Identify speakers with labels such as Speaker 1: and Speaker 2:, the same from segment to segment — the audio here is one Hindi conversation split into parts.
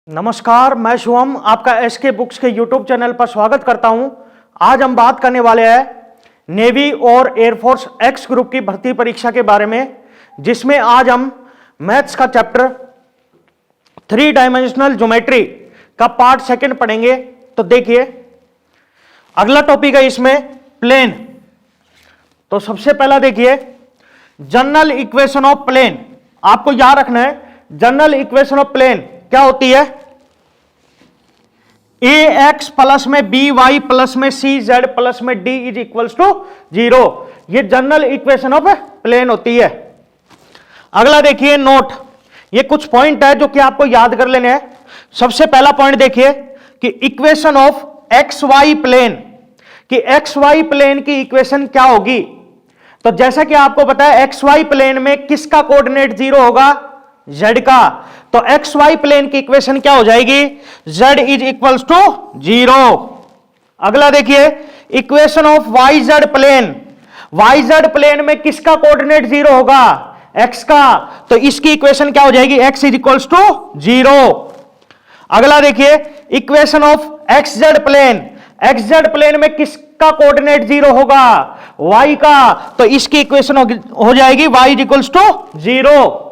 Speaker 1: नमस्कार, मैं शुभम आपका एसके बुक्स के यूट्यूब चैनल पर स्वागत करता हूं। आज हम बात करने वाले हैं नेवी और एयरफोर्स एक्स ग्रुप की भर्ती परीक्षा के बारे में, जिसमें आज हम मैथ्स का चैप्टर 3 डायमेंशनल ज्योमेट्री का पार्ट सेकंड पढ़ेंगे। तो देखिए, अगला टॉपिक है इसमें प्लेन। तो सबसे पहला देखिए जनरल इक्वेशन ऑफ प्लेन। आपको याद रखना है जनरल इक्वेशन ऑफ प्लेन क्या होती है। ए एक्स प्लस में बी वाई प्लस में सी जेड प्लस में डी इज इक्वल्स टू 0। ये जनरल इक्वेशन ऑफ प्लेन होती है। अगला देखिए नोट, ये कुछ पॉइंट है जो कि आपको याद कर लेने हैं। सबसे पहला पॉइंट देखिए कि equation of X Y plane, कि एक्स वाई प्लेन की इक्वेशन क्या होगी। तो जैसा कि आपको पता है एक्स वाई प्लेन में किसका कोऑर्डिनेट 0 होगा, z का। तो एक्स वाई प्लेन की इक्वेशन क्या हो जाएगी, z इज इक्वल्स टू 0। अगला देखिए equation of Y Z plane, Y Z plane में किसका कोऑर्डिनेट 0 होगा, x का। तो इसकी इक्वेशन क्या हो जाएगी, x इज इक्वल्स टू 0। अगला देखिए equation of X Z plane, X Z plane में किसका कोऑर्डिनेट 0 होगा, y का। तो इसकी इक्वेशन हो जाएगी y इज इक्वल्स टू 0।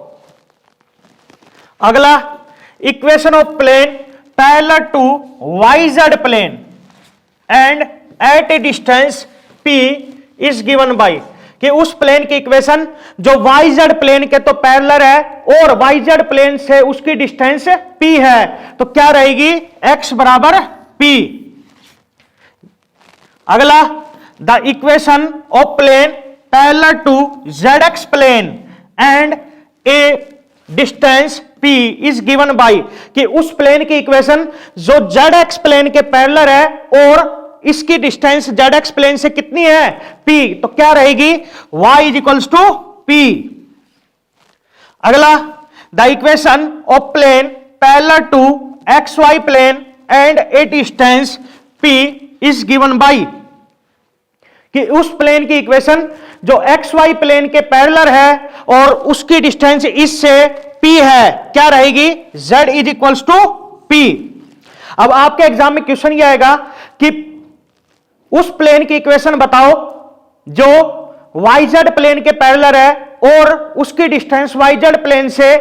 Speaker 1: अगला equation of plane parallel to Y Z plane and at a distance p is given by, कि उस प्लेन की इक्वेशन जो वाई जेड प्लेन के तो पैरेलल है और वाई जेड प्लेन से उसकी डिस्टेंस p है, तो क्या रहेगी x बराबर p। अगला the equation of plane parallel to zx plane and a distance p is given by, कि उस प्लेन की इक्वेशन जो zx प्लेन के पैरेलल है और इसकी डिस्टेंस zx प्लेन से कितनी है, p, तो क्या रहेगी y is equals to p। अगला the equation of plane parallel to xy plane and a distance p is given by, कि उस प्लेन की इक्वेशन जो xy प्लेन के पैरेलल है और उसकी डिस्टेंस इससे p है, क्या रहेगी z is equals to p। अब आपके एग्जाम में क्वेश्चन यह आएगा कि उस प्लेन की इक्वेशन बताओ जो yz प्लेन के पैरेलल है और उसकी डिस्टेंस yz प्लेन से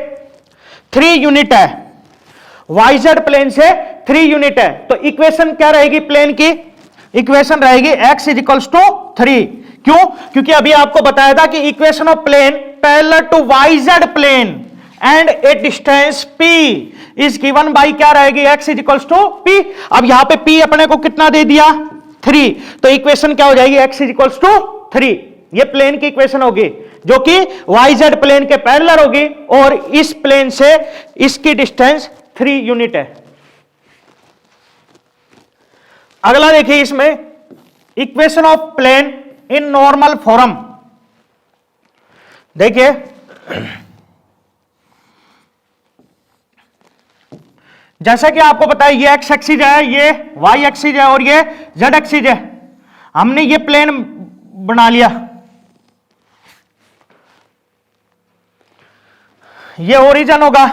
Speaker 1: 3 यूनिट है, yz प्लेन से 3 यूनिट है। तो इक्वेशन क्या रहेगी, प्लेन की इक्वेशन रहेगी x इज इक्वल्स टू 3। क्यों, क्योंकि अभी आपको बताया था कि equation of plane parallel to yz plane and a distance p is given by, क्या रहेगी x is equals to p। अब यहां पे p अपने को कितना दे दिया 3, तो इक्वेशन क्या हो जाएगी x इज इक्वल्स टू 3। ये प्लेन की इक्वेशन होगी जो कि yz प्लेन के पैरेलल होगी और इस प्लेन से इसकी डिस्टेंस 3 यूनिट है। अगला देखिए इसमें equation of plane in normal form. देखिए जैसा कि आपको पता है ये एक्स एक्सिस है, ये वाई एक्सिस है और ये जेड एक्सिस है। हमने ये प्लेन बना लिया, ये ओरिजिन होगा।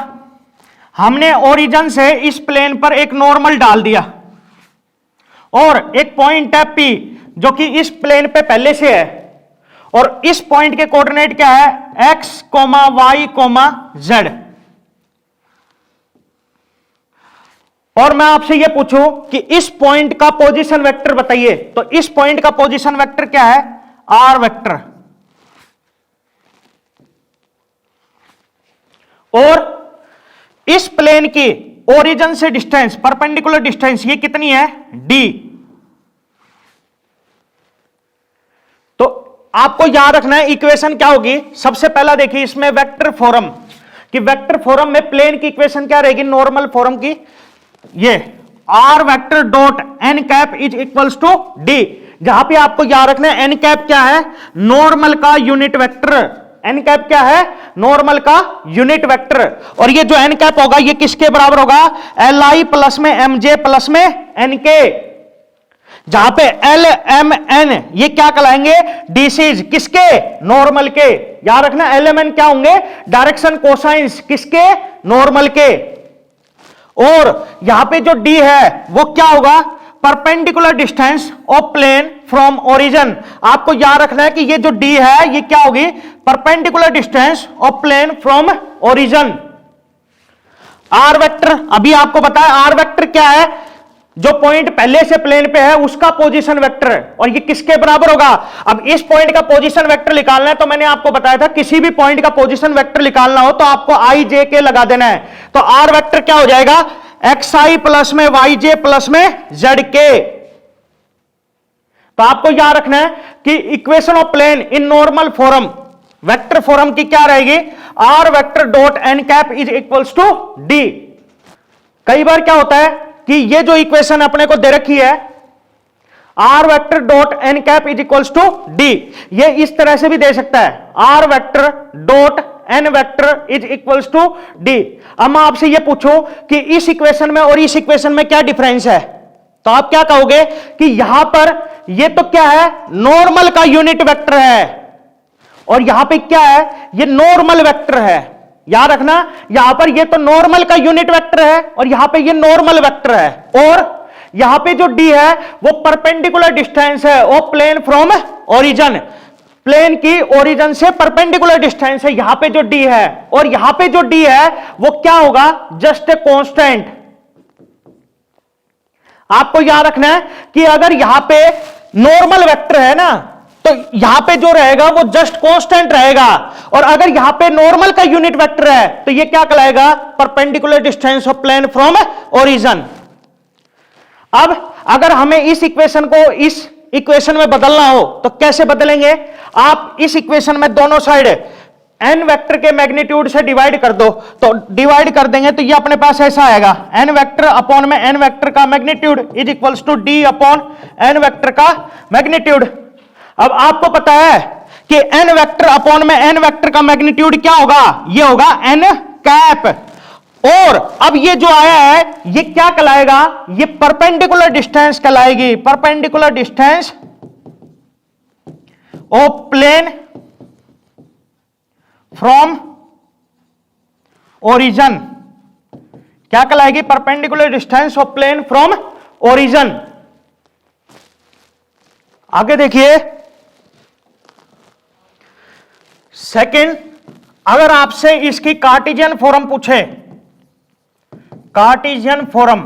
Speaker 1: हमने ओरिजिन से इस प्लेन पर एक नॉर्मल डाल दिया और एक पॉइंट है P जो कि इस प्लेन पे पहले से है और इस पॉइंट के कोऑर्डिनेट क्या है x, y, z। और मैं आपसे यह पूछूं कि इस पॉइंट का पोजीशन वेक्टर बताइए, तो इस पॉइंट का पोजीशन वेक्टर क्या है, r वेक्टर। और इस प्लेन की ओरिजिन से डिस्टेंस, परपेंडिकुलर डिस्टेंस ये कितनी है d। तो आपको याद रखना है इक्वेशन क्या होगी। सबसे पहला देखिए इसमें वेक्टर फॉर्म, कि वेक्टर फॉर्म में प्लेन की इक्वेशन क्या रहेगी नॉर्मल फॉर्म की, ये r vector dot n cap is equals to d। जहां पे आपको याद रखना है n कैप क्या है, नॉर्मल का यूनिट वेक्टर। n कैप क्या है, नॉर्मल का यूनिट वेक्टर। और ये जो n कैप होगा ये किसके बराबर होगा, li प्लस में mj प्लस में nk, जहां पे l m n ये क्या कहलाएंगे, डीसीज किसके, नॉर्मल के। याद रखना एल एम एन क्या होंगे, डायरेक्शन कोसाइंस किसके, नॉर्मल के। और यहां पे जो डी है वो क्या होगा, perpendicular distance of plane from origin. आपको याद रखना है कि ये जो डी है ये क्या होगी, perpendicular distance of plane from origin. R vector अभी आपको बताया, आर वेक्टर क्या है, जो पॉइंट पहले से प्लेन पे है उसका पोजीशन वेक्टर है, और ये किसके बराबर होगा। अब इस पॉइंट का पोजीशन वेक्टर निकालना है तो मैंने आपको बताया था किसी भी पॉइंट का पोजीशन वेक्टर निकालना हो तो आपको आई जे के लगा देना है। तो आर वेक्टर क्या हो जाएगा, एक्स आई प्लस में वाई जे प्लस में जेड के। तो आपको याद रखना है कि equation of plane in normal form, vector form की क्या रहेगी, R vector dot N cap is equals to D. कई बार क्या होता है कि ये जो इक्वेशन अपने को दे रखी है, R vector dot N cap is equals to D, ये इस तरह से भी दे सकता है, R vector dot N vector is equals to D. अब मैं आपसे ये पूछूं कि इस इक्वेशन में और इस इक्वेशन में क्या डिफरेंस है, तो आप क्या कहोगे कि यहां पर ये तो क्या है, नॉर्मल का यूनिट वेक्टर है, और यहां पे क्या है, ये नॉर्मल वेक्टर है। याद रखना, यहां पर ये तो नॉर्मल का यूनिट वेक्टर है और यहां पे ये नॉर्मल वेक्टर है, और यहां पे जो डी है वो परपेंडिकुलर डिस्टेंस है of plane from origin, plane की ओरिजिन से परपेंडिकुलर डिस्टेंस है यहां पे जो डी है, और यहां पे जो डी है वो क्या होगा, जस्ट ए कांस्टेंट। आपको याद रखना है कि अगर यहां पे नॉर्मल वेक्टर है ना तो यहां पे जो रहेगा वो जस्ट कांस्टेंट रहेगा, और अगर यहां पे नॉर्मल का यूनिट वेक्टर है तो ये क्या कहलाएगा, perpendicular distance of plane from origin. अब अगर हमें इस इक्वेशन को इस इक्वेशन में बदलना हो तो कैसे बदलेंगे, आप इस इक्वेशन में दोनों साइड एन वेक्टर के मैग्नीट्यूड से डिवाइड कर दो, तो डिवाइड कर देंगे तो ये अपने पास ऐसा आएगा, एन वेक्टर अपॉन में एन वेक्टर का magnitude is equals to D upon N vector का मैग्नीट्यूड। अब आपको पता है कि एन वेक्टर अपॉन में एन वेक्टर का मैग्नीट्यूड क्या होगा, ये होगा एन कैप, और अब ये जो आया है ये क्या कहलाएगा, ये परपेंडिकुलर डिस्टेंस कहलाएगी, perpendicular distance of plane from origin, क्या कहलाएगी, perpendicular distance of plane from origin. आगे देखिए सेकंड, अगर आपसे इसकी कार्टेशियन फॉर्म पूछे, कार्टेशियन फॉर्म,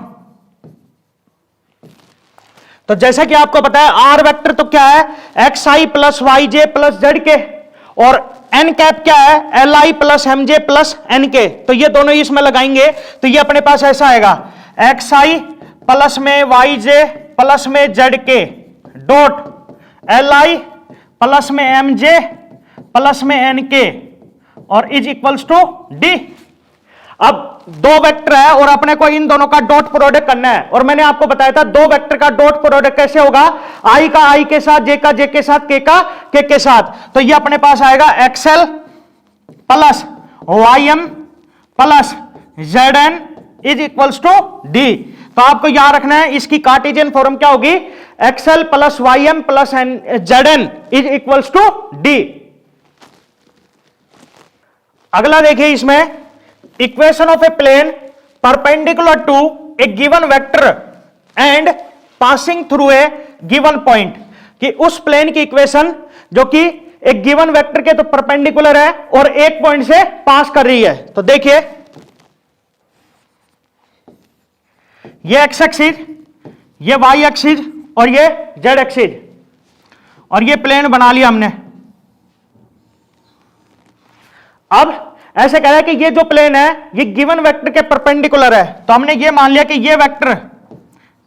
Speaker 1: तो जैसा कि आपको पता है आर वेक्टर तो क्या है, X I plus Y J plus Z K, और एन कैप क्या है, L I plus M J plus N K. तो ये दोनों इसमें लगाएंगे तो ये अपने पास ऐसा आएगा, एक्स आई प्लस में वाई जे प्लस में जेड के डॉट एल आई प्लस में एम जे प्लस में एन के और इज इक्वल्स टू डी। अब दो वेक्टर है और अपने को इन दोनों का डॉट प्रोडक्ट करना है, और मैंने आपको बताया था दो वेक्टर का डॉट प्रोडक्ट कैसे होगा, आई का आई के साथ, जे का जे के साथ, के का के साथ। तो ये अपने पास आएगा X L plus Y M plus Z N is equals to D. तो आपको याद रखना है इसकी कार्टेशियन फॉर्म क्या होगी, X L plus Y M plus Z N is equals to D. अगला देखिए, इसमें equation of a plane perpendicular to a given vector and passing through a given point, कि उस प्लेन की इक्वेशन जो कि एक गिवन वेक्टर के तो परपेंडिकुलर है और एक पॉइंट से पास कर रही है। तो देखिए ये एक्स एक्सिस, ये वाई एक्सिस और ये जेड एक्सिस, और ये प्लेन बना लिया हमने। अब ऐसे कह रहा है कि ये जो प्लेन है ये गिवन वेक्टर के परपेंडिकुलर है, तो हमने ये मान लिया कि ये वेक्टर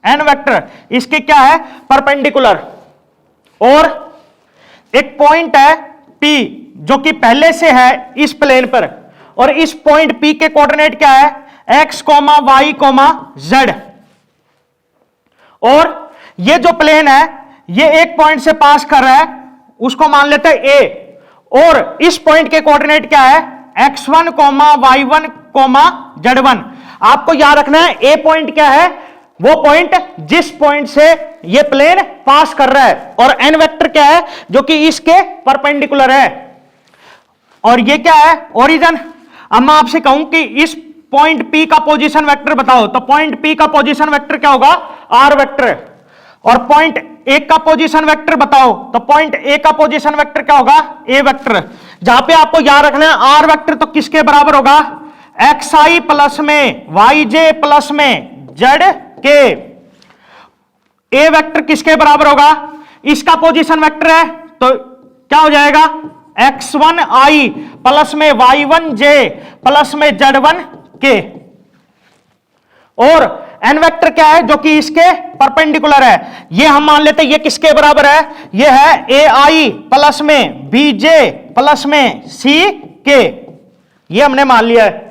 Speaker 1: एन वेक्टर इसके क्या है, परपेंडिकुलर, और एक पॉइंट है P जो कि पहले से है इस प्लेन पर, और इस पॉइंट P के कोऑर्डिनेट क्या है, x, y, z, और ये जो प्लेन है ये एक पॉइंट से पास कर रहा है, उसको मान लेते हैं A, और इस पॉइंट के कोऑर्डिनेट क्या है, x1, y1, z1। आपको याद रखना है A पॉइंट क्या है, वो पॉइंट जिस पॉइंट से ये प्लेन पास कर रहा है, और एन वेक्टर क्या है जो कि इसके परपेंडिकुलर है, और ये क्या है, ओरिजिन। अब मैं आपसे कहूं कि इस पॉइंट P का पोजीशन वेक्टर बताओ, तो पॉइंट P का पोजीशन वेक्टर क्या होगा, R वेक्टर। और पॉइंट A का पोजीशन वेक्टर बताओ, तो पॉइंट A का पोजीशन वेक्टर क्या होगा, A वेक्टर। जहां पे आपको याद रखना है R वेक्टर तो किसके बराबर होगा, xi प्लस में yj प्लस में zk। A वेक्टर किसके बराबर होगा, इसका पोजीशन वेक्टर है, तो क्या हो जाएगा, x1i प्लस में y1j प्लस में z1k। और n वेक्टर क्या है, जो कि इसके परपेंडिकुलर है, ये हम मान लेते हैं ये किसके बराबर है, ये है ai प्लस में bj प्लस में ck, ये हमने मान लिया है।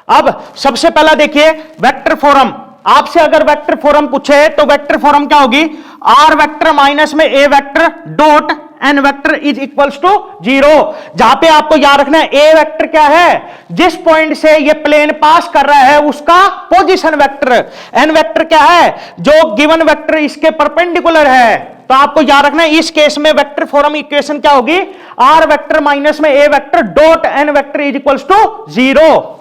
Speaker 1: अब सबसे पहला देखिए वेक्टर फॉर्म, आपसे अगर वेक्टर फॉर्म पूछे तो वेक्टर फॉर्म क्या होगी, r वेक्टर माइनस में a vector dot n vector is equals to 0। जहां पे आपको याद रखना है a वेक्टर क्या है, जिस पॉइंट से ये प्लेन पास कर रहा है उसका पोजीशन वेक्टर, n वेक्टर क्या है, जो गिवन वेक्टर इसके परपेंडिकुलर है। तो आपको याद रखना है इस केस में वेक्टर फॉर्म इक्वेशन क्या होगी, r वेक्टर माइनस में a vector dot n vector is equals to 0।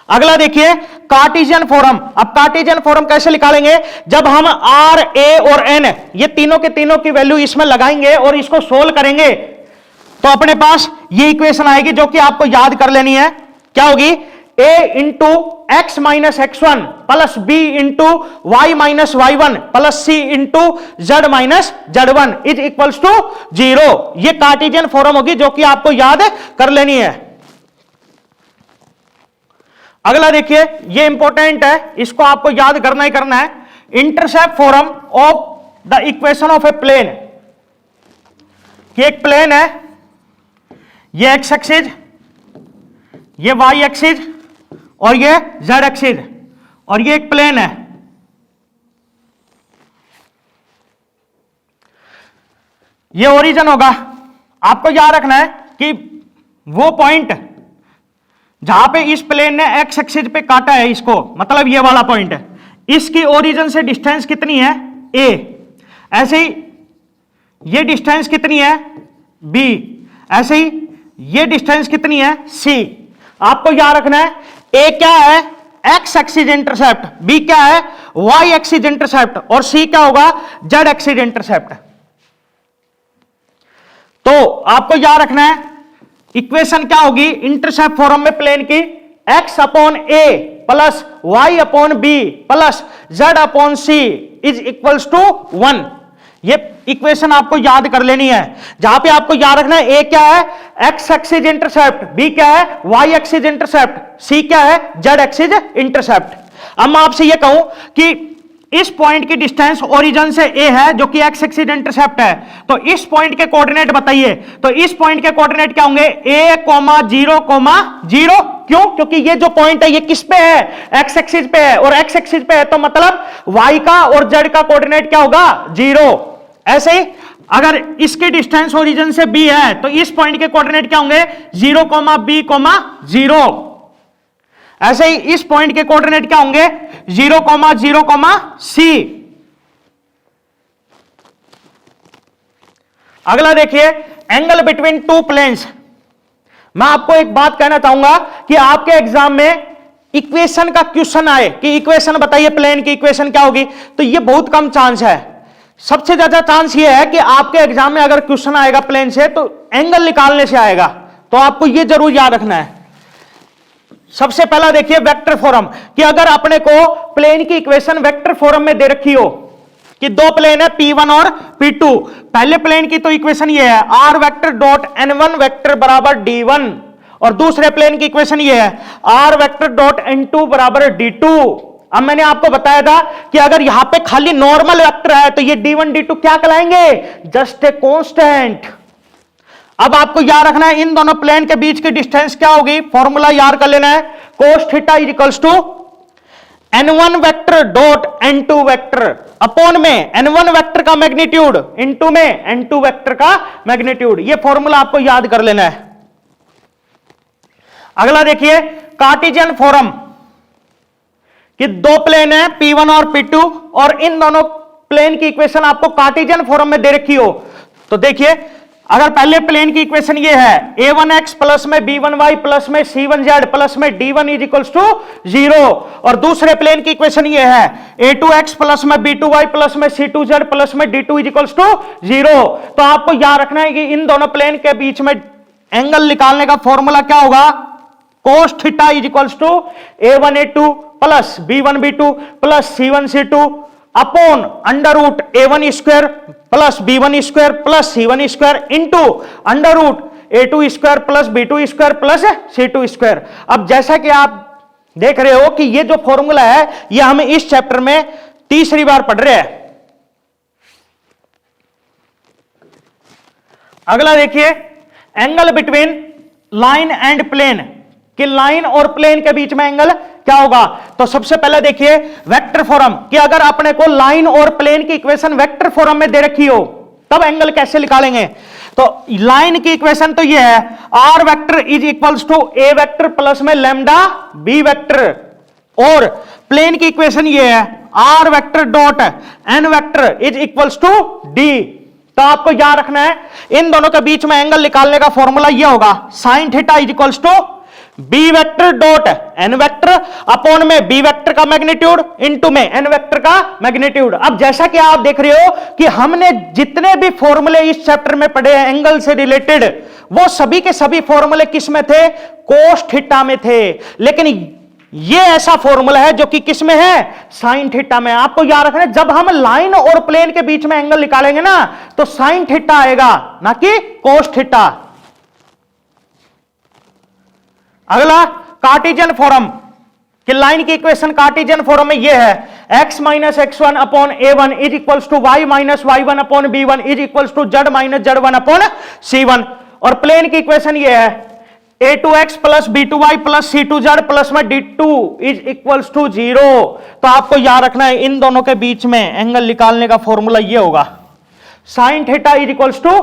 Speaker 1: अगला देखिए कार्टेशियन फॉर्म। अब कार्टेशियन फॉर्म कैसे निकालेंगे, जब हम r, a और n ये तीनों के तीनों की वैल्यू इसमें लगाएंगे और इसको सोल्व करेंगे तो अपने पास ये इक्वेशन आएगी जो कि आपको याद कर लेनी है। क्या होगी, a into X minus x1 plus b into Y minus y1 plus c into z minus z1 is equals to 0। ये कार्टेशियन फॉर्म होगी जो कि आपको याद कर लेनी है। अगला देखिए ये इंपॉर्टेंट है, इसको आपको याद करना ही करना है, intercept form of the equation of a plane. कि एक प्लेन है, ये एक्स एक्सिस, ये वाई एक्सिस और ये जेड एक्सिस, और ये एक प्लेन है। ये ओरिजिन होगा। आपको याद रखना है कि वो पॉइंट जहां पे इस प्लेन ने एक्स एक्सिस पे काटा है इसको, मतलब ये वाला पॉइंट है, इसकी ओरिजिन से डिस्टेंस कितनी है, a। ऐसे ही ये डिस्टेंस कितनी है, b। ऐसे ही ये डिस्टेंस कितनी है, c। आपको याद रखना है a क्या है, एक्स एक्सिस इंटरसेप्ट, b क्या है, y एक्सिस इंटरसेप्ट, और c क्या होगा, z एक्सिस इंटरसेप्ट। तो आपको याद रखना है इक्वेशन क्या होगी इंटरसेप्ट फॉर्म में प्लेन की, x upon a plus y upon b plus z upon c is equals to 1। ये इक्वेशन आपको याद कर लेनी है, जहां पे आपको याद रखना है a क्या है, x एक्सिस इंटरसेप्ट, b क्या है, y एक्सिस इंटरसेप्ट, c क्या है, z एक्सिस इंटरसेप्ट। अब मैं आपसे ये कहूं कि इस पॉइंट की डिस्टेंस ओरिजिन से a है जो कि x एक्सिस इंटरसेप्ट है, तो इस पॉइंट के कोऑर्डिनेट बताइए। तो इस पॉइंट के कोऑर्डिनेट क्या होंगे, a, 0, 0। क्यों, क्योंकि ये जो पॉइंट है ये किस पे है, x एक्सिस पे है, और x एक्सिस पे है तो मतलब y का और z का कोऑर्डिनेट क्या होगा, 0। ऐसे ही अगर इसकी डिस्टेंस ओरिजिन से b है तो इस पॉइंट के कोऑर्डिनेट क्या होंगे, 0, b, 0। ऐसे ही इस पॉइंट के कोऑर्डिनेट क्या होंगे, 0, 0, c। अगला देखिए एंगल बिटवीन टू प्लेन्स। मैं आपको एक बात कहना चाहूंगा कि आपके एग्जाम में इक्वेशन का क्वेश्चन आए कि इक्वेशन बताइए प्लेन की इक्वेशन क्या होगी, तो ये बहुत कम चांस है। सबसे ज्यादा चांस ये है कि आपके एग्जाम में अगर क्वेश्चन आएगा प्लेन से तो एंगल निकालने से आएगा, तो आपको ये जरूर याद रखना है। सबसे पहला देखिए वेक्टर फॉर्म, कि अगर अपने को प्लेन की इक्वेशन वेक्टर फॉर्म में दे रखी हो कि दो प्लेन है P1 और P2, पहले प्लेन की तो इक्वेशन ये है r vector dot n1 vector बराबर d1, और दूसरे प्लेन की इक्वेशन ये है r वेक्टर डॉट n2 बराबर d2। अब मैंने आपको बताया था कि अगर यहां पे खाली नॉर्मल वेक्टर है तो ये d1 d2 क्या कहलाएंगे, जस्ट ए कांस्टेंट। अब आपको याद रखना है इन दोनों प्लेन के बीच की डिस्टेंस क्या होगी, फॉर्मूला याद कर लेना है, cos theta is equals to n1 vector dot n2 vector upon में n1 वेक्टर का मैग्नीट्यूड इनटू में n2 वेक्टर का मैग्नीट्यूड। ये फॉर्मूला आपको याद कर लेना है। अगला देखिए कार्टेशियन फॉर्म, कि दो प्लेन है P1 और P2 और इन दोनों प्लेन की इक्वेशन आपको कार्टेशियन फॉर्म में दे रखी हो, तो देखिए अगर पहले प्लेन की इक्वेशन ये है a1x प्लस में b1y प्लस में c1z प्लस में d1 इज इक्वल्स टू 0, और दूसरे प्लेन की इक्वेशन ये है a2x प्लस में b2y प्लस में c2z प्लस में d2 इज इक्वल्स टू 0। तो आपको याद रखना है कि इन दोनों प्लेन के बीच में एंगल निकालने का फॉर्मूला क्या होगा, cos theta is equals to a1 a2 plus b1 b2 plus c1 c2 upon under root a1 square plus b1 square plus c1 square into under root a2 square plus b2 square plus c2 square. अब जैसा कि आप देख रहे हो कि ये जो फॉर्मूला है ये हम इस चैप्टर में तीसरी बार पढ़ रहे हैं। अगला देखिए, angle between line and plane, कि लाइन और प्लेन के बीच में एंगल क्या होगा। तो सबसे पहले देखिए वेक्टर फॉर्म, कि अगर अपने को लाइन और प्लेन की इक्वेशन वेक्टर फॉर्म में दे रखी हो तब एंगल कैसे निकालेंगे। तो लाइन की इक्वेशन तो ये है R vector is equals to A vector plus में लैम्डा बी वेक्टर, और प्लेन की इक्वेशन ये है R vector dot N vector is equals to D. तो आपको याद रखना है इन दोनों के बीच में एंगल निकालने का फॉर्मूला ये होगा sine theta is equals to B vector dot N vector upon में बी वेक्टर का मैग्नीट्यूड इंटू में एन वेक्टर का मैग्नीट्यूड। अब जैसा कि आप देख रहे हो कि हमने जितने भी फॉर्मूले इस चैप्टर में पढ़े हैं एंगल से रिलेटेड, वो सभी के सभी फॉर्मूले किस में थे, कोस थीटा में थे। लेकिन ये ऐसा फॉर्मूला है जो कि किस में है, साइन थीटा में। आपको याद रखना है जब हम लाइन और प्लेन के बीच में एंगल निकालेंगे ना तो साइन थीटा आएगा ना कि कोस थीटा। अगला कार्टेशियन फॉर्म, कि लाइन की इक्वेशन कार्टेशियन फॉर्म में ये है x minus x1 upon a1 is equals to y minus y1 upon b1 is equals to z minus z1 upon c1, और प्लेन की इक्वेशन ये है a2x plus b2y plus c2z plus में d2 इज इक्वल्स टू 0। तो आपको याद रखना है इन दोनों के बीच में एंगल निकालने का फॉर्मूला ये होगा sine theta is equals to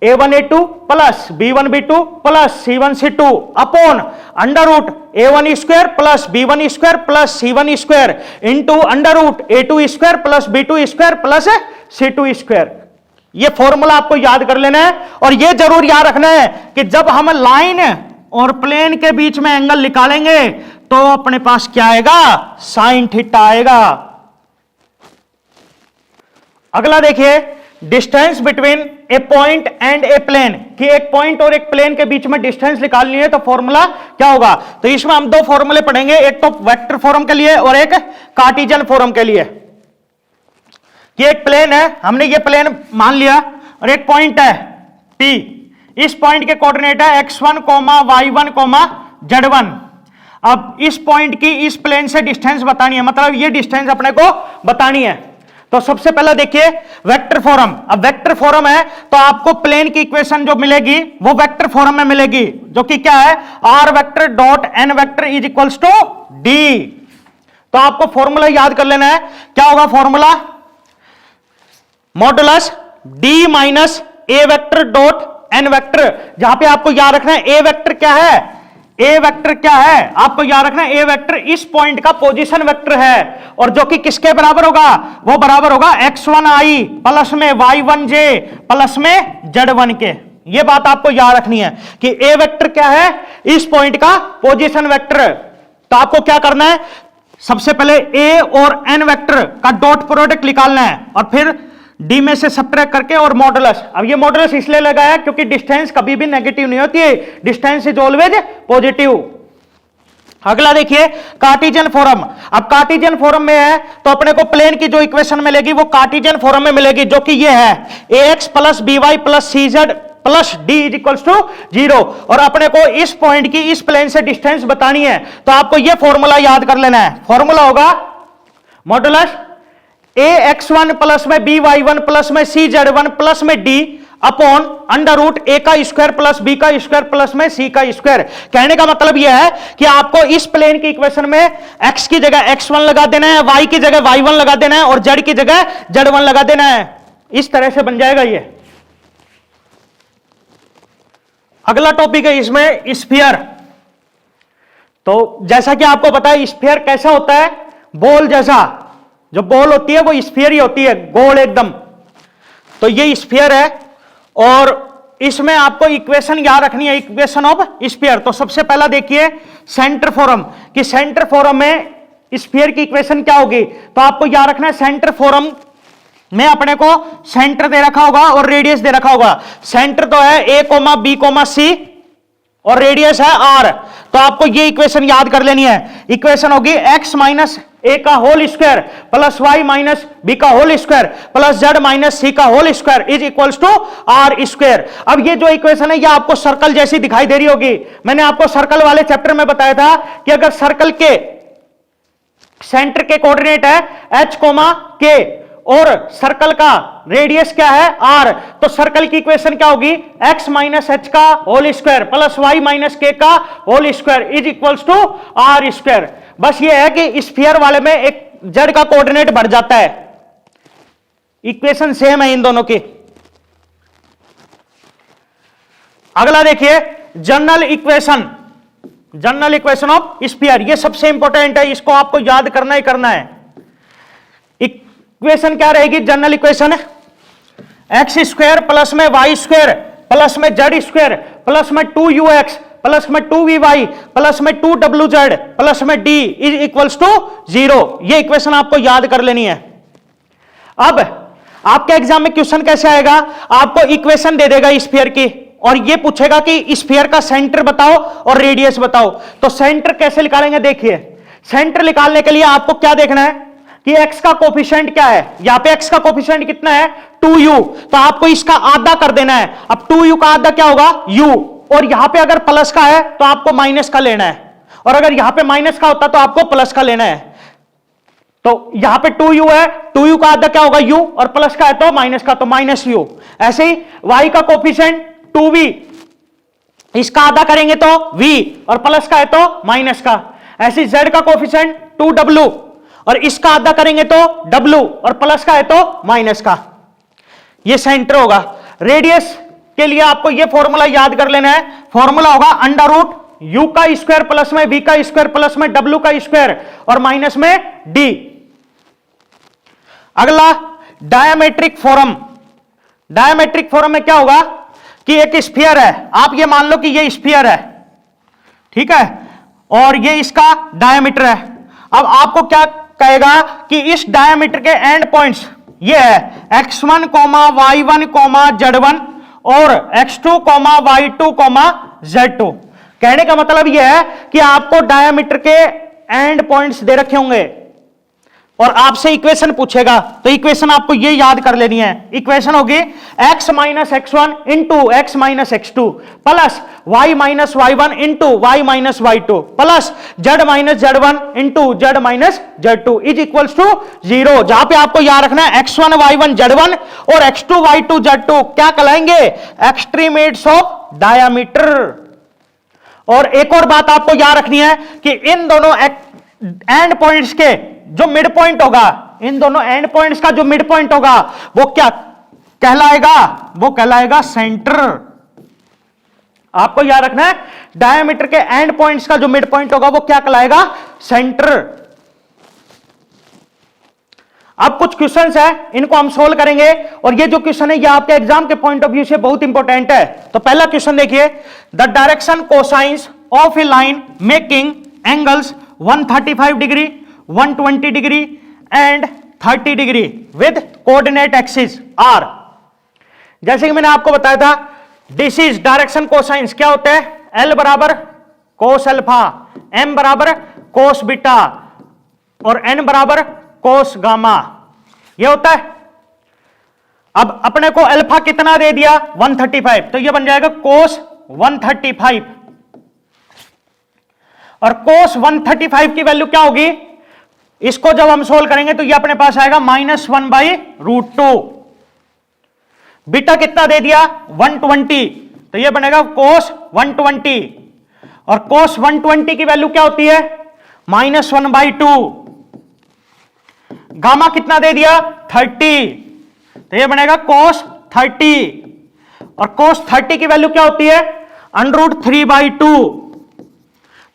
Speaker 1: a1 a2 plus b1 b2 plus c1 c2 upon under root a1 square plus b1 square plus c1 square into under root a2 square plus b2 square plus c2 square. ये फॉर्मूला आपको याद कर लेना है, और ये जरूर याद रखना है कि जब हम लाइन और प्लेन के बीच में एंगल निकालेंगे तो अपने पास क्या आएगा, साइन थीटा आएगा। अगला देखिए distance between a point and a plane, कि एक पॉइंट और एक प्लेन के बीच में डिस्टेंस निकालनी है तो फॉर्मूला क्या होगा। तो इसमें हम दो फॉर्मूले पढ़ेंगे, एक तो वेक्टर फॉर्म के लिए और एक कार्टेशियन फॉर्म के लिए। कि एक प्लेन है, हमने ये प्लेन मान लिया, और एक पॉइंट है P, इस पॉइंट के कोऑर्डिनेट है x1, y1, z1। अब इस पॉइंट की इस प्लेन से डिस्टेंस बतानी है, मतलब ये डिस्टेंस अपने को बतानी है। तो सबसे पहले देखिए वेक्टर फॉर्म। अब वेक्टर फॉर्म है तो आपको प्लेन की इक्वेशन जो मिलेगी वो वेक्टर फॉर्म में मिलेगी, जो कि क्या है R vector dot N vector is equals to D. तो आपको फॉर्मूला याद कर लेना है, क्या होगा formula, modulus D minus A vector dot N vector. जहां पे आपको याद रखना है ए वेक्टर क्या है, ए वेक्टर क्या है, आपको याद रखना है ए वेक्टर इस पॉइंट का पोजीशन वेक्टर है, और जो कि किसके बराबर होगा, वो बराबर होगा x1i प्लस में y1j प्लस में z1 के। ये बात आपको याद रखनी है कि ए वेक्टर क्या है, इस पॉइंट का पोजीशन वेक्टर। तो आपको क्या करना है, सबसे पहले ए और एन वेक्टर का डॉट प्रोडक्ट निकालना है, और फिर डी में से सब्ट्रैक्ट करके और मॉडुलस। अब ये मॉडुलस इसलिए लगाया क्योंकि डिस्टेंस कभी भी नेगेटिव नहीं होती है, डिस्टेंस इज ऑलवेज पॉजिटिव। अगला देखिए कार्टेशियन फॉर्म। अब कार्टेशियन फॉर्म में है तो अपने को प्लेन की जो इक्वेशन मिलेगी वो कार्टेशियन फॉर्म में मिलेगी, जो कि ये है ax plus by plus cz plus d is equals to 0, और अपने को इस पॉइंट की इस प्लेन से डिस्टेंस बतानी है। तो आपको ये फॉर्मूला याद कर लेना है, फॉर्मूला होगा मॉडुलस ax1 प्लस में by1 प्लस में cz1 प्लस में d upon under root a का स्क्वायर प्लस b का स्क्वायर प्लस में c का स्क्वायर। कहने का मतलब यह है कि आपको इस प्लेन की इक्वेशन में x की जगह x1 लगा देना है, y की जगह y1 लगा देना है, और z की जगह z1 लगा देना है। इस तरह से बन जाएगा ये। अगला टॉपिक है इसमें स्फीयर। तो जैसा कि आपको पता है स्फीयर कैसा होता है, बॉल जैसा, जो बॉल होती है वो स्फीयर ही होती है, गोल एकदम। तो ये स्फीयर है, और इसमें आपको इक्वेशन याद रखनी है, इक्वेशन ऑफ स्फीयर। तो सबसे पहला देखिए सेंटर फोरम, कि सेंटर फोरम में स्फीयर की इक्वेशन क्या होगी। तो आपको याद रखना है सेंटर फोरम में अपने को सेंटर दे रखा होगा और रेडियस दे रखा होगा। सेंटर तो है ए कोमा बी कोमा सी और रेडियस है आर। तो आपको ये इक्वेशन याद कर लेनी है। इक्वेशन होगी x माइनस ए का whole square plus Y minus B का whole square plus Z minus C का whole square is equals to R square. अब ये जो इक्वेशन है ये आपको सर्कल जैसी दिखाई दे रही होगी। मैंने आपको सर्कल वाले चैप्टर में बताया था कि अगर सर्कल के सेंटर के कोऑर्डिनेट है h कोमा के और सर्कल का रेडियस क्या है r, तो सर्कल की इक्वेशन क्या होगी x माइनस एच का whole square plus Y minus K का whole square is equals to R square. बस ये है कि स्फीयर वाले में एक z का कोऑर्डिनेट बढ़ जाता है। इक्वेशन सेम है इन दोनों की। अगला देखिए general equation, general equation of sphere. ये सबसे इंपॉर्टेंट है, इसको आपको याद करना ही करना है। इक्वेशन क्या रहेगी general equation, x square plus में वाई स्क्वायर प्लस में जेड स्क्वायर प्लस में 2ux प्लस में 2vy प्लस में 2wz प्लस में d इज इक्वल्स टू 0। ये इक्वेशन आपको याद कर लेनी है। अब आपके एग्जाम में क्वेश्चन कैसे आएगा, आपको इक्वेशन दे देगा स्फीयर की और ये पूछेगा कि स्फीयर का सेंटर बताओ और रेडियस बताओ। तो सेंटर कैसे निकालेंगे, देखिए सेंटर निकालने के लिए आपको क्या देखना है कि x का कोफिशिएंट क्या है। यहां पे x का कोफिशिएंट कितना है 2u, तो आपको इसका आधा कर देना है। अब 2u का आधा क्या होगा u, और यहां पे अगर प्लस का है तो आपको माइनस का लेना है, और अगर यहां पे माइनस का होता तो आपको प्लस का लेना है। तो यहां पे 2u है, 2u का आधा क्या होगा u, और प्लस का है तो माइनस का, तो माइनस u। ऐसे ही y का कोफिशिएंट 2v, इसका आधा करेंगे तो v और प्लस का है तो माइनस का। ऐसे ही z का कोफिशिएंट 2w और इसका आधा करेंगे तो w और प्लस का है तो माइनस का। ये सेंटर होगा। रेडियस के लिए आपको ये फॉर्मूला याद कर लेना है। फॉर्मूला होगा अंडर रूट u का स्क्वायर प्लस में v का स्क्वायर प्लस में w का स्क्वायर और माइनस में d। अगला डायमेट्रिक फॉर्म। डायमेट्रिक फॉर्म में क्या होगा कि एक स्फीयर है, आप ये मान लो कि ये स्फीयर है, ठीक है, और ये इसका डायमीटर है। अब आपको क्या कहेगा कि इस डायमीटर के एंड पॉइंट्स ये है x1, y1, z1 और x2, y2, z2। कहने का मतलब यह है कि आपको डायमीटर के एंड पॉइंट्स दे रखे होंगे और आपसे इक्वेशन पूछेगा, तो इक्वेशन आपको ये याद कर लेनी है। इक्वेशन होगी x minus x1 into x minus x2 plus y minus y1 into y minus y2 plus z minus z1 into z minus z2 is equals to 0। जहां पे आपको याद रखना है x1 y1 z1 और x2 y2 z2 क्या कहलाएंगे, एक्सट्रीमेट्स ऑफ डायामीटर। और एक और बात आपको याद रखनी है कि इन दोनों एंड पॉइंट्स के जो मिड पॉइंट होगा, इन दोनों एंड पॉइंट्स का जो मिड पॉइंट होगा वो क्या कहलाएगा, वो कहलाएगा सेंटर। आपको याद रखना है डायमीटर के एंड पॉइंट्स का जो मिड पॉइंट होगा वो क्या कहलाएगा, सेंटर। अब कुछ क्वेश्चंस है, इनको हम सोल्व करेंगे और ये जो क्वेश्चन है ये आपके एग्जाम के पॉइंट ऑफ व्यू से बहुत इंपॉर्टेंट है। तो पहला क्वेश्चन देखिए, the direction cosines of a line making angles 135 degree 120 degree and 30 degree with coordinate axis are. जैसे कि मैंने आपको बताया था दिस इज डायरेक्शन कोसाइंस क्या होता है, L बराबर कोस अल्फा, M बराबर कोस बीटा और N बराबर कोस गामा, ये होता है। अब अपने को अल्फा कितना दे दिया 135, तो ये बन जाएगा कोस 135 और कोस 135 की वैल्यू क्या होगी, इसको जब हम सोल्व करेंगे तो ये अपने पास आएगा -1/√2। बीटा कितना दे दिया 120, तो ये बनेगा कोस 120 और कोस 120 की वैल्यू क्या होती है -1/2। गामा कितना दे दिया 30, तो ये बनेगा कोस 30 और कोस 30 की वैल्यू क्या होती है √3/2।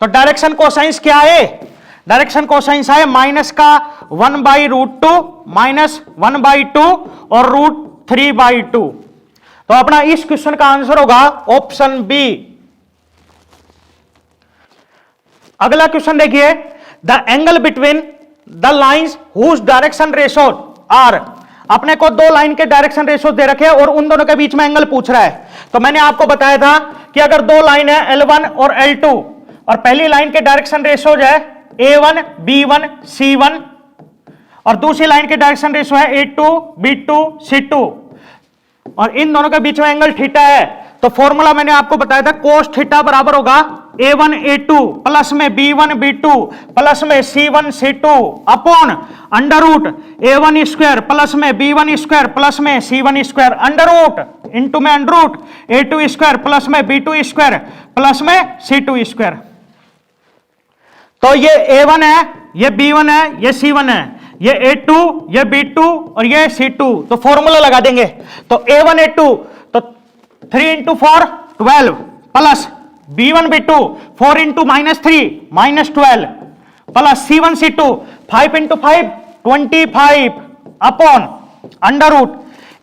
Speaker 1: तो डायरेक्शन कोसाइंस क्या है, डायरेक्शन कोसाइंस है माइनस का 1/√2 -1/2 और √3/2। तो तो अपना इस क्वेश्चन का आंसर होगा ऑप्शन बी। अगला क्वेश्चन देखिए, the angle between the lines whose direction ratio are. अपने को दो लाइन के डायरेक्शन रेशो दे रखे और उन दोनों के बीच में एंगल पूछ रहा है। तो मैंने आपको बताया था कि अगर दो लाइन है L1 और L2 और पहली लाइन के डायरेक्शन रेशो है A1 B1 C1 और दूसरी लाइन के डायरेक्शन रेशो है A2 B2 C2 और इन दोनों के बीच में एंगल थीटा है, तो फॉर्मूला मैंने आपको बताया था कोस थीटा बराबर होगा A1 A2 प्लस में B1 B2 प्लस में C1 C2 upon under root A1 square plus में B1 स्क्वायर प्लस में C1 square under root into में under root A2 square plus में B2 स्क्वायर प्लस में C2 स्क्वायर। तो ये A1 है, ये B1 है, ये C1 है, ये A2, ये B2 और ये C2। तो फॉर्मूला लगा देंगे। तो A1 A2 तो 3 into 4 12 plus B1 B2 4 into -3 -12 plus C1 C2 5 into 5 25 upon under root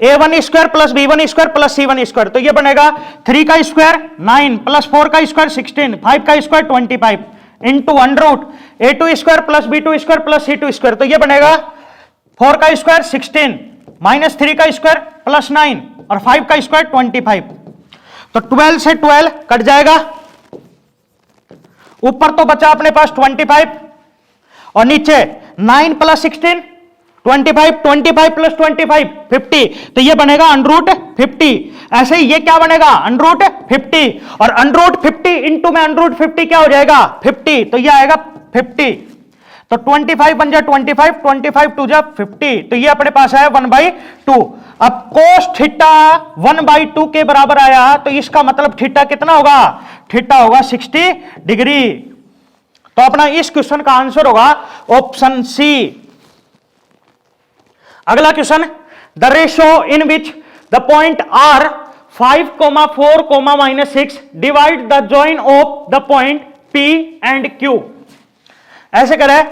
Speaker 1: A1 square plus B1 square plus C1 square. तो ये बनेगा 3 का स्क्वायर 9 प्लस 4 का स्क्वायर 16 5 का square 25 into under root A2 square plus B2 square plus C2 square. तो ये बनेगा 4 का स्क्वायर 16 -3 का स्क्वायर प्लस 9 और 5 का स्क्वायर 25। तो 12 से 12 कट जाएगा, ऊपर तो बचा अपने पास 25 और नीचे 9 प्लस 16 25 25 प्लस 25 50। तो ये बनेगा अंडर रूट 50। ऐसे ही ये क्या बनेगा अंडर रूट 50 और अंडर रूट 50 इंटू में अंडर रूट 50 क्या हो जाएगा 50। तो ये आएगा 50। तो 25 बन जाए 25 25 टू जा 50। तो ये अपने पास है 1/2। अब कोस थीटा 1/2 के बराबर आया तो इसका मतलब थीटा कितना होगा, थीटा होगा 60 डिग्री। तो अपना इस क्वेश्चन का आंसर होगा ऑप्शन सी। अगला question, the ratio in which the point are 5, 4, -6 divide the join of the point P and Q। ऐसे करें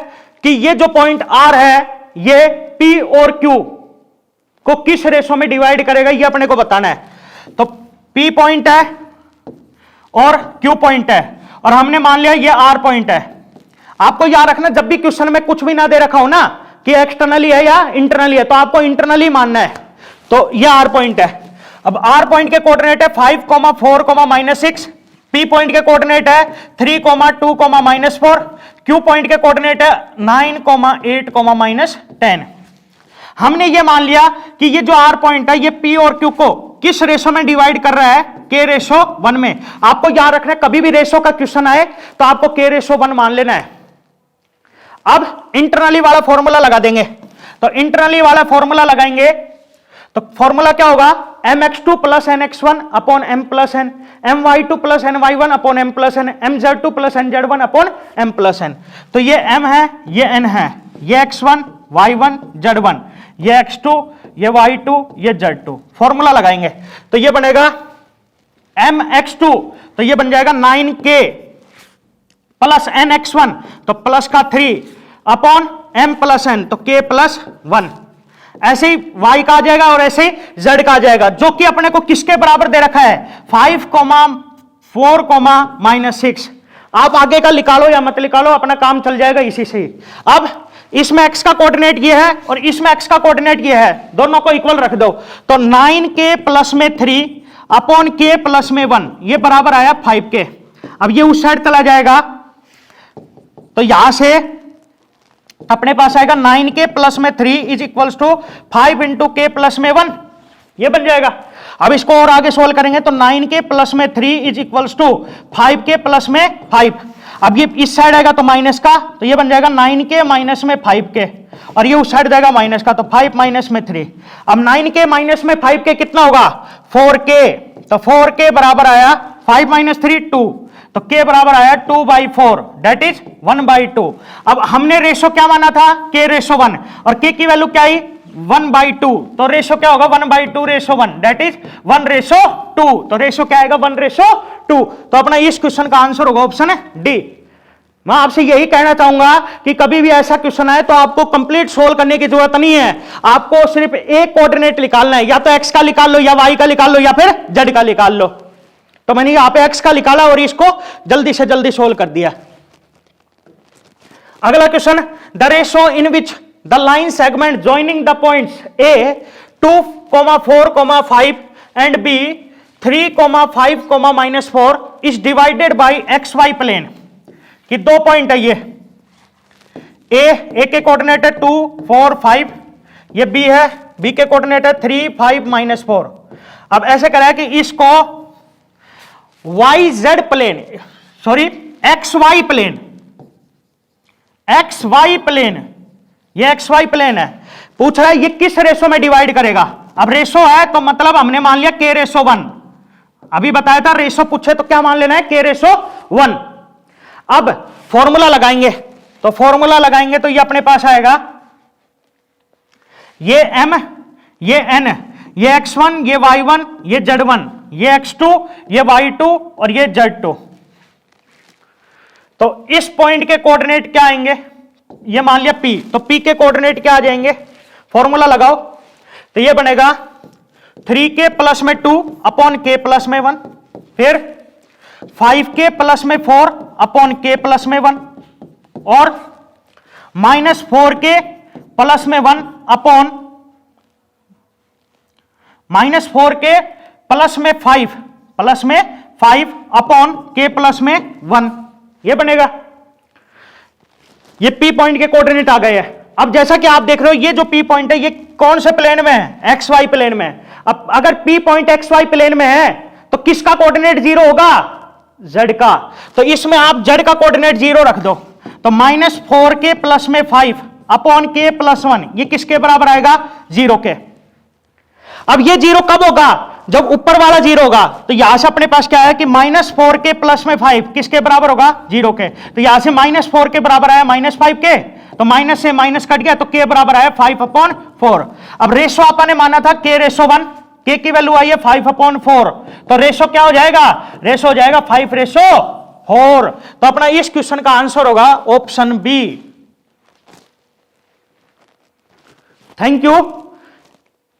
Speaker 1: कि ये जो पॉइंट R है ये P और Q को किस रेशो में डिवाइड करेगा ये अपने को बताना है। तो P पॉइंट है और Q पॉइंट है और हमने मान लिया ये R पॉइंट है। आपको याद रखना जब भी क्वेश्चन में कुछ भी ना दे रखा हो ना कि एक्सटर्नली है या इंटरनली है तो आपको इंटरनली मानना है। तो ये R पॉइंट है। अब R पॉइंट के कोऑर्डिनेट है 5, 4, -6। P पॉइंट के कोऑर्डिनेट है 3, 2, -4। Q पॉइंट के कोऑर्डिनेट है 9, 8, -10। हमने ये मान लिया कि ये जो R पॉइंट है ये P और Q को किस रेशो में डिवाइड कर रहा है, K/1 में। आपको याद रखना है कभी भी रेशो का क्वेश्चन आए तो आपको K/1 मान लेना है। अब इंटरनली वाला फॉर्मूला लगा देंगे। तो इंटरनली वाला फॉर्मूला लगाएंगे तो फॉर्मूला क्या होगा mx2 plus nx1 upon m plus n, my2 plus ny1 upon m plus n, mz2 plus nz1 upon m plus n। तो ये m है ये n है, ये x1 y1 z1, ये x2 ये y2 ये z2। फॉर्मूला लगाएंगे तो ये बनेगा mx2 तो ये बन जाएगा 9k प्लस nx1 तो प्लस का 3 अपॉन m प्लस n तो k प्लस 1। ऐसे ही y का आ जाएगा और ऐसे ही z का आ जाएगा जो कि अपने को किसके बराबर दे रखा है 5, 4, -6। आप आगे का निकालो या मत निकालो अपना काम चल जाएगा इसी से। अब इसमें x का कोऑर्डिनेट ये है और इसमें x का कोऑर्डिनेट ये है, दोनों को इक्वल रख दो। तो 9k प्लस में 3 अपॉन k प्लस में 1 ये बराबर आया 5k। अब ये उस साइड चला जाएगा तो यहां से अपने पास आएगा 9k प्लस में 3 is equals to 5 into k plus में 1 ये बन जाएगा। अब इसको और आगे सोल्व करेंगे तो 9k प्लस में 3 is equals to 5k plus में 5। अब ये इस साइड आएगा तो माइनस का तो ये बन जाएगा 9k माइनस में 5k और ये उस साइड जाएगा माइनस का तो 5 माइनस में 3। अब 9k माइनस में 5k कितना होगा 4k। तो 4k बराबर आया 5 माइनस 3 2 तो k बराबर आया 2/4 दैट इज 1/2। अब हमने रेशो क्या माना था K/1 और k की वैल्यू क्या आई 1/2 तो रेशो क्या होगा 1/2/1 दैट इज 1/2। तो रेशो क्या आएगा 1/2। तो अपना इस क्वेश्चन का आंसर होगा ऑप्शन डी। मैं आपसे यही कहना चाहूंगा कि कभी भी ऐसा क्वेश्चन आए तो आपको कंप्लीट सोल्व करने की जरूरत नहीं है, आपको सिर्फ एक कोऑर्डिनेट निकालना है, या तो एक्स का निकाल लो, या वाई का निकाल लो, या फिर जेड का निकाल लो। तो मैंने यहां पे एक्स का निकाला और इसको जल्दी से जल्दी सोल्व कर दिया। अगला question, the ratio in which the line segment joining the points A 2, 4, 5 and B 3, 5, -4 is divided by X Y plane. कि दो पॉइंट है, ये ए के कोऑर्डिनेट है 2, 4, 5, ये बी है, बी के कोऑर्डिनेट है 3, 5, -4। अब ऐसे करा है कि इसको Y Z plane, sorry X Y plane, ये एक्स वाई प्लेन है, पूछ रहा है ये किस रेशो में डिवाइड करेगा। अब रेशो है तो मतलब हमने मान लिया k/1, अभी बताया था रेशो पूछे तो क्या मान लेना है, k/1। अब फॉर्मूला लगाएंगे, तो फॉर्मूला लगाएंगे तो ये अपने पास आएगा, ये m, ये n, ये x1, ये y1, ये z1, ये x2, ये y2 और ये z2। तो इस पॉइंट के कोऑर्डिनेट क्या आएंगे, ये मान लिया p, तो p के कोऑर्डिनेट क्या आ जाएंगे, फॉर्मूला लगाओ तो ये बनेगा 3k प्लस में 2 अपॉन k प्लस में 1, फिर 5k प्लस में 4 अपॉन k प्लस में 1 और -4k प्लस में 1 अपॉन -4k प्लस में 5 अपॉन k प्लस में 1, ये बनेगा। ये P पॉइंट के कोऑर्डिनेट आ गए हैं। अब जैसा कि आप देख रहे हो ये जो P पॉइंट है ये कौन से प्लेन में है, XY प्लेन में। अब अगर P पॉइंट XY प्लेन में है तो किसका कोऑर्डिनेट 0 होगा, Z का। तो इसमें आप Z का कोऑर्डिनेट 0 रख दो, तो -4k प्लस में 5 अपॉन k प्लस 1, ये किसके बराबर आएगा, 0 के। अब ये 0 कब होगा, जब ऊपर वाला 0 होगा। तो यहां से अपने पास क्या है कि -4k प्लस में 5 किसके बराबर होगा, 0 के। तो यहां से -4 के बराबर आया -5k, तो माइनस से माइनस कट गया तो k बराबर आया 5/4। अब रेशो अपन ने माना था k/1, k की वैल्यू आई है 5/4, तो रेशो क्या हो जाएगा, रेशो हो जाएगा 5/4। तो अपना इस क्वेश्चन का आंसर होगा ऑप्शन बी। Thank you.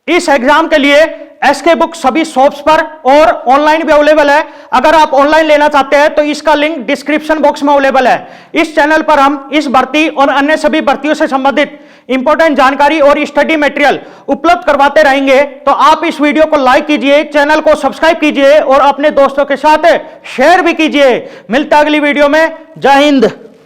Speaker 1: इस एग्जाम के लिए एसके बुक सभी शॉप्स पर और ऑनलाइन भी अवेलेबल है। अगर आप ऑनलाइन लेना चाहते हैं तो इसका लिंक डिस्क्रिप्शन बॉक्स में अवेलेबल है। इस चैनल पर हम इस भर्ती और अन्य सभी भर्तियों से संबंधित इंपॉर्टेंट जानकारी और स्टडी मटेरियल उपलब्ध करवाते रहेंगे। तो आप इस वीडियो को लाइक कीजिए, चैनल को सब्सक्राइब कीजिए और अपने दोस्तों के साथ शेयर भी कीजिए। मिलता अगली वीडियो में। जय हिंद।